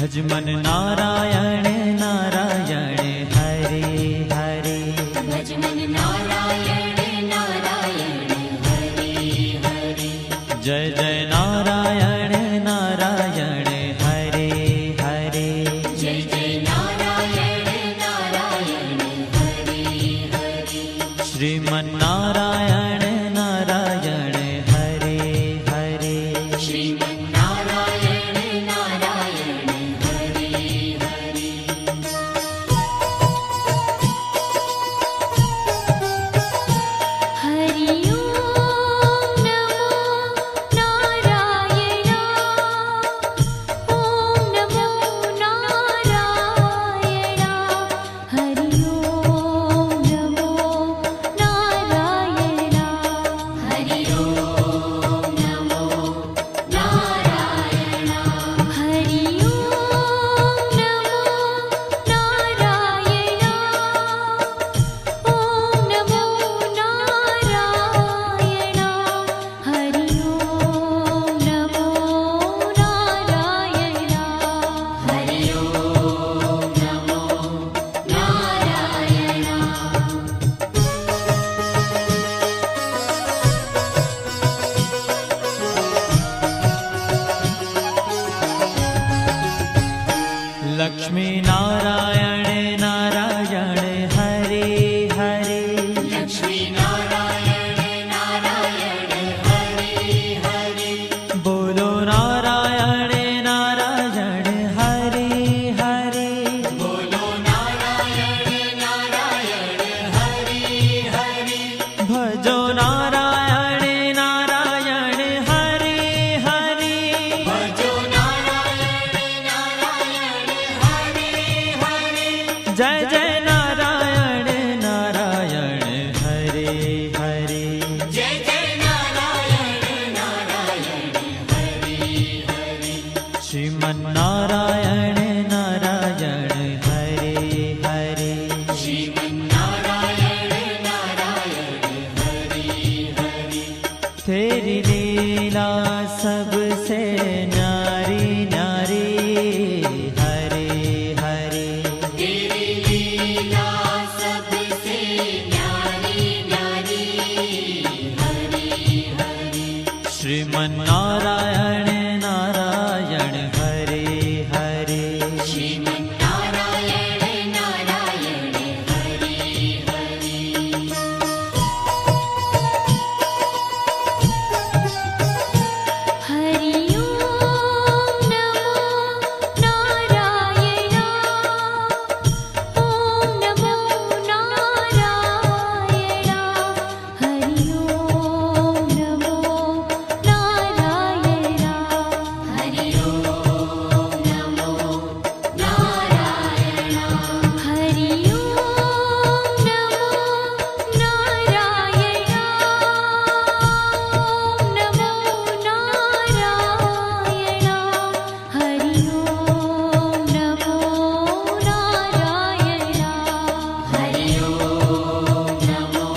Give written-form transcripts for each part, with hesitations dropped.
भजमन नारायण नारायण हरे हरे। भजमन नारायण नारायण हरे हरे। जय जय नारायण नारायण हरे हरे। जय जय नारायण नारायण हरे हरे। श्रीमन नारायण नारायण हरे हरे। श्रीमन नारायण नारायण हरे हरे। हरि ओम नमो नारायण। ओम नमो नारायण। हरि ओम नमो नारायण। हरि ओम नमो नारायण। हरि ओम नमो नारायण। ओम नमो नारायण। हरि ओम नमो नारायण। हरि ओम नमो नारायण। लक्ष्मी नारायण नारायण हरे हरे। लक्ष्मी नारायण नारायण हरे हरे। बोलो नारायण नारायण हरे हरे। बोलो नारायण नारायण हरे हरे। भजो नारायण नारायण हरे हरे। भजो नारायण नारायण हरे हरे। जय जय नारायण नारायण हरे हरे। जय जय नारायण नारायण हरे हरे। श्रीमन नारायण नारायण हरे हरे। श्रीमन नारायण नारायण हरे हरे। तेरी लीला सबसे न्यारी न्यारी हरे हरे। तेरी लीला सबसे न्यारी न्यारी हरे हरे। श्रीमन नारायण नारायण हरे हरे। श्रीमन नारायण नारायण हरे हरे। हरि ओम नमो नारायण। ओम नमो नारायण। हरि ओम नमो नारायण। हरि ओम नमो नारायण। हरि ओम नमो नारायण। ओम नमो नारायण। हरि ओम नमो नारायण। हरि ओम नमो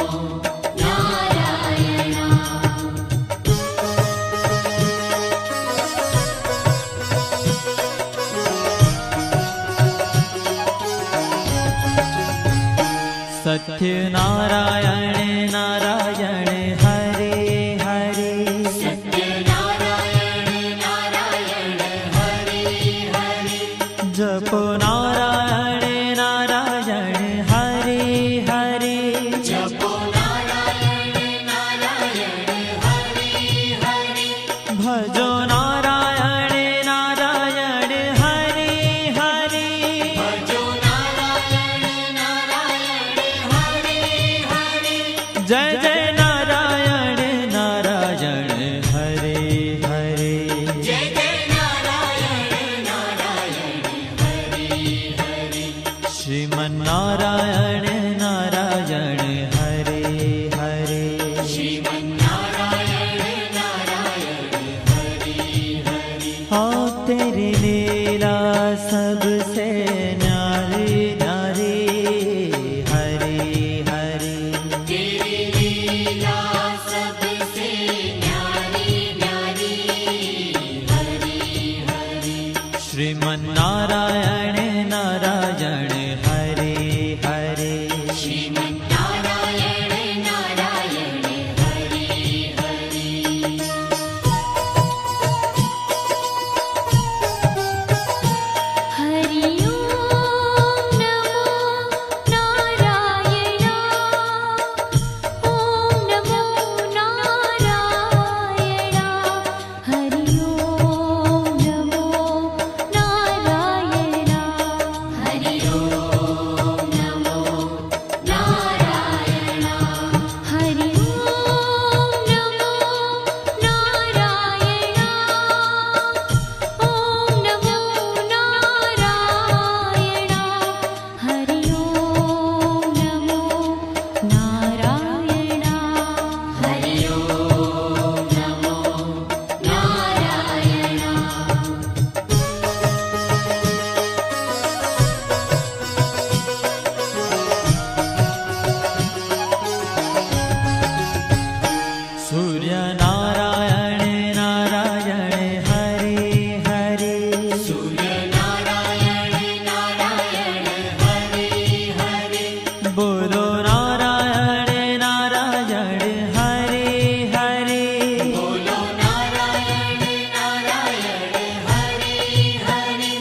सत्य नारायण नारायण हरे हरे। सत्य नारायण नारायण हरे हरे। जपो नारायण नारायण हरे हरे। जपो नारायण नारायण हरे हरे। भजो नारायण नारायण हरे हरे। भजो नारायण नारायण हरे हरे। जय जय नारायण नारायण हरे हरे। जय जय नारायण नारायण हरे हरे। श्रीमन नारायण नारायण हरे हरे। श्रीमन नारायण नारायण हरे हरे। हाँ तेरी लीला सबसे न्यारी न्यारी हरे हरे। तेरी लीला सबसे न्यारी न्यारी हरे हरे। श्री श्रीमन्नारायण नारायण हरे हरे श्रीमन्नारायण नारायण हरि हरि हरि ओम नमो नारायण ओम नमो नारायण हरि ओम नमो नारायण हरि ओम नमो नारायण हरि ओम नमो नारायण ओम नमो नारायण हरि ओम नमो नारायण हरि ओम नमो नारायण सूर्य नारायण नारायण हरे हरे सूर्य नारायण नारायण हरि हरि बोलो नारायण नारायण हरे हरे बोलो नारायण नारायण हरि हरि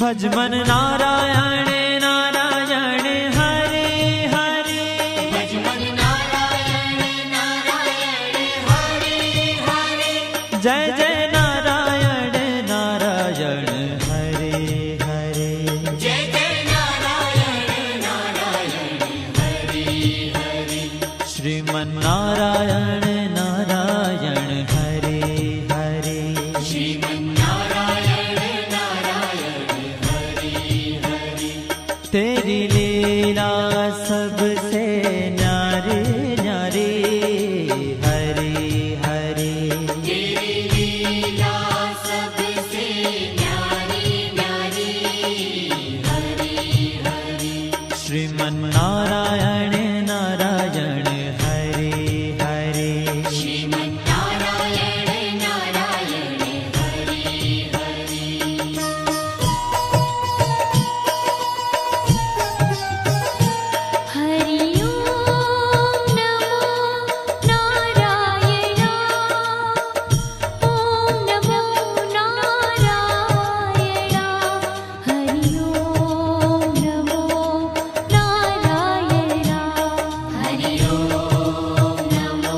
भजमन नारायण नारायण हरे हरे भजमन नारायण नारायण हरि हरि जय जय नारायण नारायण हरे हरे जय जय नारायण नारायण हरि हरि श्रीमन्नारायण नारायण हरे हरे श्रीमन्नारायण नारायण हरि हरि तेरी लीला सबसे न्यारी न्यारी हरे हरे तेरी लीला सबसे न्यारी न्यारी हरि हरि श्रीमन्नारायण नारायण हरे हरे श्रीमन्नारायण नारायण हरि हरि हरि ओम नमो नारायण ओम नमो नारायण हरि ओम नमो नारायण हरि ओम नमो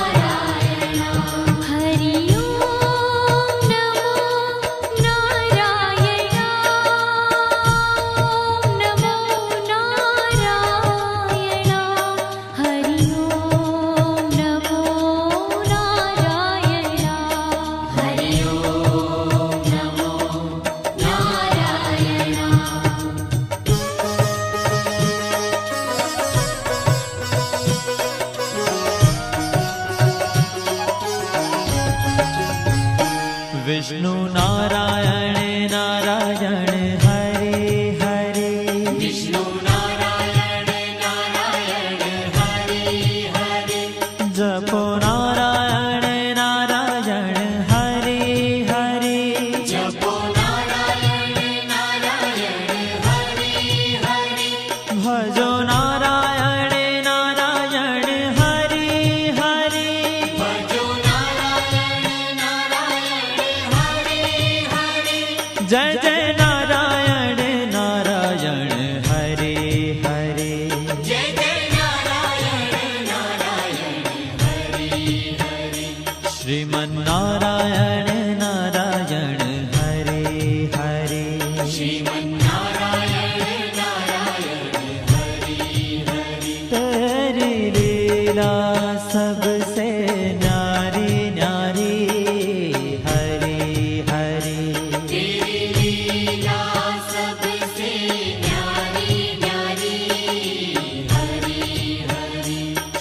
नारायण हरि ओम नमो नारायण ओम नमो नारायण हरि ओम नमो नारायण हरि ओम नमो नारायण विष्णु नारायण नारायण हरे हरे विष्णु नारायण नारायण हरि हरि जपो नारायण नारायण हरे हरे जपो नारायण नारायण हरि हरि भजो नारायण नारायण हरे हरे भजो नारायण नारायण हरि हरि जय जय नारायण नारायण हरे हरे जय जय नारायण नारायण हरि हरि श्रीमन्नारायण नारायण हरे हरे श्रीमन्नारायण नारायण हरि हरि तेरी लीला सबसे न्यारी न्यारी हरे हरे तेरी लीला सबसे न्यारी न्यारी हरि हरि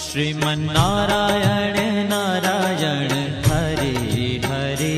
श्रीमन्नारायण नारायण हरे हरे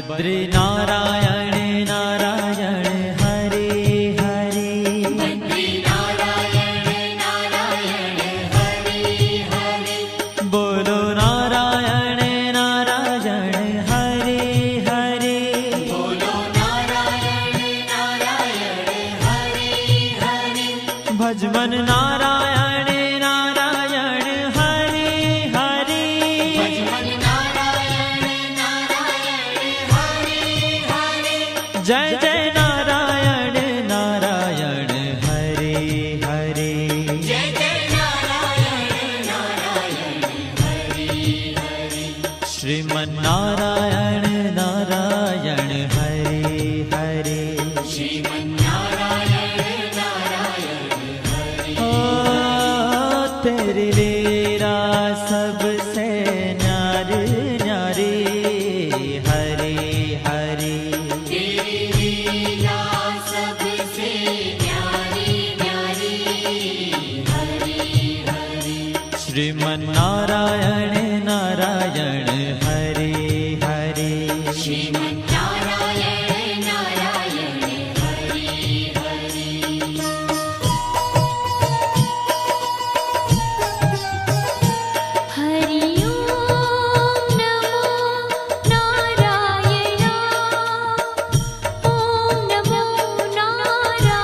बद्री नारायण नारायण हरे हरे बद्री नारायण नारायण हरे हरे बोलो नारायण नारायण हरे हरे बोलो नारायण नारायण हरे हरे भजमन नारायण नारायण हरे हरे भजमन नारायण नारायण हरे हरे जय जय नारायण नारायण हरे हरे जय जय नारायण नारायण हरे हरे श्रीमन नारायण नारायण हरे हरे श्रीमन्नारायण नारायण हरे ओ तेरी लीला सबसे न्यारी न्यारी हरे हरे तेरी लीला सबसे न्यारी न्यारी हरे हरे श्रीमन नारायण नारायण हरे हरे श्रीमन्नारायण नारायण हरे हरे हरि ओम नमो नारायण ओम नमो नारायण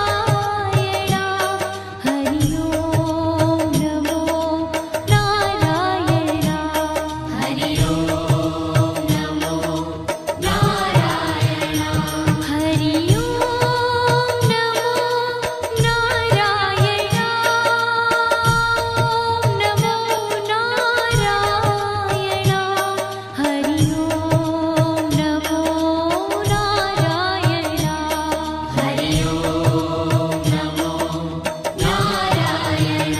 हरि ओम नमो नारायण हरि ओम नमो नारायण हरि ओम नमो नारायण ओम नमो नारायण हरि ओम नमो नारायण हरि ओम नमो नारायण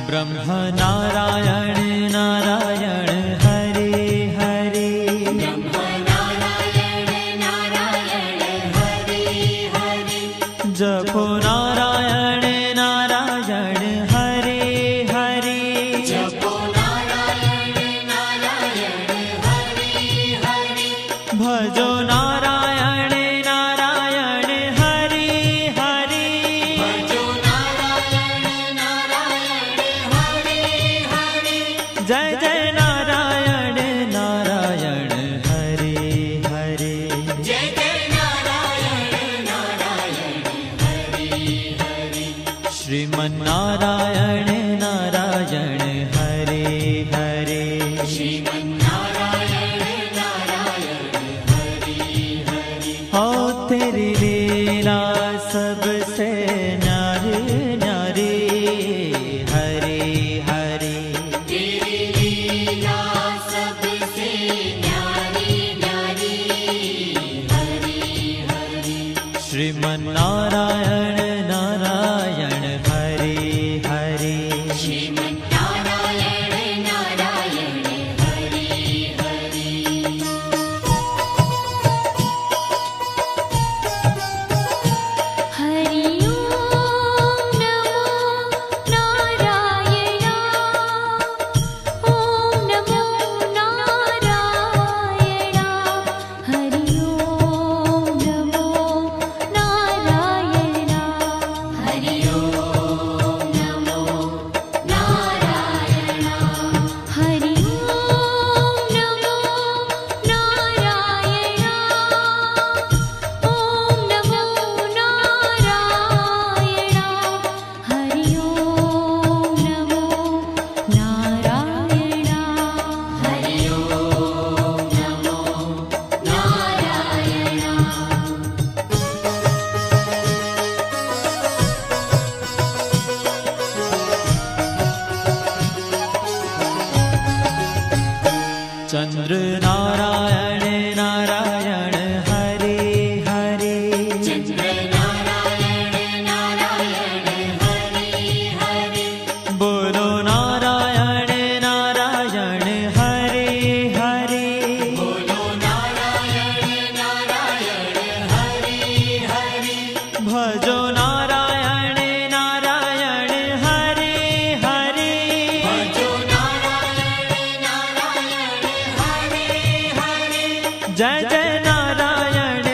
ब्रह्म नारायण नारायण हरे हरे नारायण नारायण हरे हरे जपो नारायण नारायण हरे हरे जपो नारायण नारायण हरे हरे भजो नारायण नारायण हरे हरे भजो नारायण नारायण हरे हरे जय जय नारायण नारायण हरे हरे जय जय नारायण नारायण हरे हरे श्रीमन नारायण नारायण हरे हरे श्रीमन्नारायण नारायण हरे जय जय नारायण